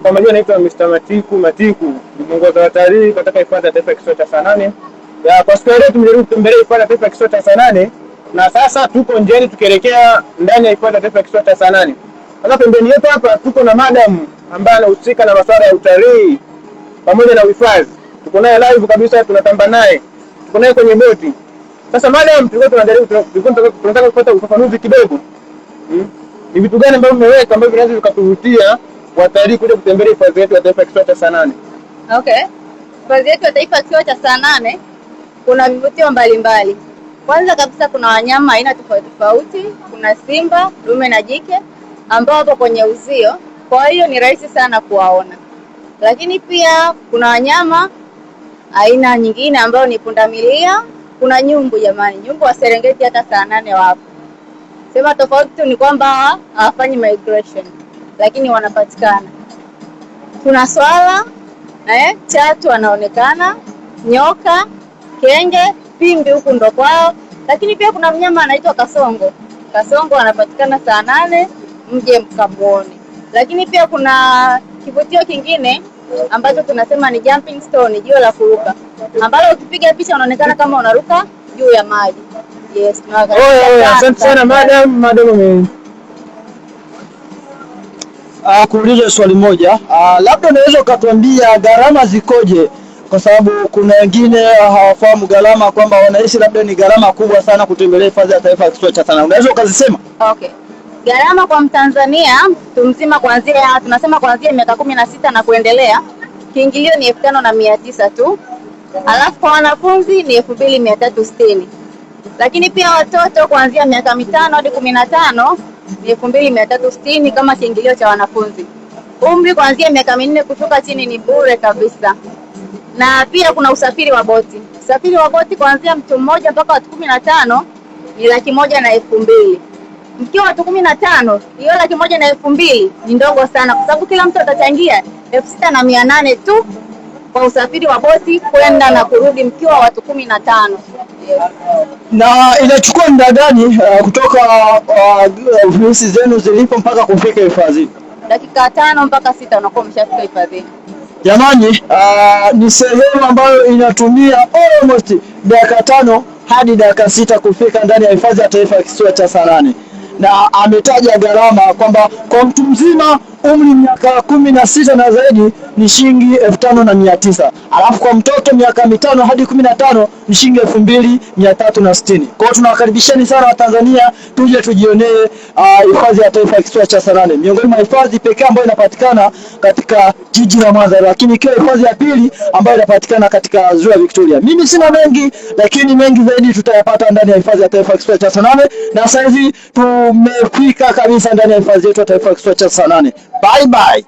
Kwa majina naitwa Mr. Matiku, ni mwongoza watalii katika hifadhi ya taifa ya kisiwa cha Saanane. Kwa siku ya leo tumejaribu kutembelea hifadhi ya taifa ya kisiwa cha Saanane na sasa tuko njiani tukielekea ndani ya hifadhi ya taifa ya kisiwa cha Saanane. Sasa pembeni yetu hapa tuko na madam ambaye anahusika na masuala ya utalii pamoja na uhifadhi. Tuko naye live kabisa, tunatamba naye. Tuko naye kwenye boti. Sasa madam, tunataka kupata ufafanuzi kidogo. Ni vitu gani ambavyo mmeweka ambavyo vinaweza vikatuvutia watalii kuja kutembelea hifadhi yetu ya taifa ya kisiwa cha Saanane? Okay. Hifadhi yetu ya taifa ya kisiwa cha Saanane kuna vivutio mbalimbali. Kwanza kabisa kuna wanyama aina tofauti tofauti, kuna simba, dume na jike ambao wapo kwenye uzio. Kwa hiyo ni rahisi sana kuwaona. Lakini pia kuna wanyama aina nyingine ambao ni pundamilia, kuna nyumbu jamani. Nyumbu wa Serengeti hata Saanane wapo. Sema tofauti tu ni kwamba hawafanyi migration, lakini wanapatikana. Kuna swala, chatu wanaonekana, nyoka, kenge, pimbi huku ndo kwao. Lakini pia kuna mnyama anaitwa kasongo. Kasongo anapatikana Saanane, mje mkamuone. Lakini pia kuna kivutio kingine ambacho tunasema ni jumping stone, jiwe la kuruka, ambalo ukipiga picha unaonekana kama unaruka juu ya maji. Yes, asante sana madam. Kuuliza swali moja, labda unaweza ukatuambia gharama zikoje, kwa sababu kuna wengine hawafahamu gharama, kwamba wanahisi labda ni gharama kubwa sana kutembelea hifadhi ya taifa ya kisiwa cha Saanane. Unaweza ukazisema? Okay. Gharama kwa Mtanzania mtu mzima tunasema kuanzia miaka 16 na kuendelea, kiingilio ni 5,900 tu. Alafu kwa wanafunzi ni 2,360. Lakini pia watoto kuanzia miaka 5 hadi 15 ni 2,360 kama kiingilio cha wanafunzi. Umri kuanzia miaka 4 kushuka chini ni bure kabisa. Na pia kuna usafiri wa boti. Usafiri wa boti kuanzia mtu mmoja mpaka watu 15 ni 1,200. Mkiwa watu 15, hiyo 1,200 ni ndogo sana, kwa sababu kila mtu atachangia 6,800 tu kwa usafiri wa boti kwenda na kurudi mkiwa watu 15. Yes. Na inachukua muda gani kutoka ofisi zenu zilipo mpaka kufika hifadhi? Dakika 5 mpaka 6 unakuwa umeshafika hifadhi. Jamani, ni sehemu ambayo inatumia almost dakika 5 hadi dakika 6 kufika ndani ya hifadhi ya taifa ya kisiwa cha Saanane. Na ametaja gharama kwamba kwa mtu mzima umri miaka 16 na zaidi ni shilingi 5,900. Alafu kwa mtoto miaka 5 hadi 15 ni shilingi 2,360. Kwa hiyo tunawakaribisheni sana Watanzania tuje tujionee hifadhi ya taifa ya kisiwa cha Saanane. Miongoni mwa hifadhi pekee ambayo inapatikana katika jiji la Mwanza, lakini ikiwa hifadhi ya pili ambayo inapatikana katika Ziwa Victoria. Mimi sina mengi, lakini mengi zaidi tutayapata ndani ya hifadhi ya taifa ya kisiwa cha Saanane. Na sasa hivi tumefika kabisa ndani ya hifadhi yetu ya taifa ya kisiwa cha Saanane. Bye bye.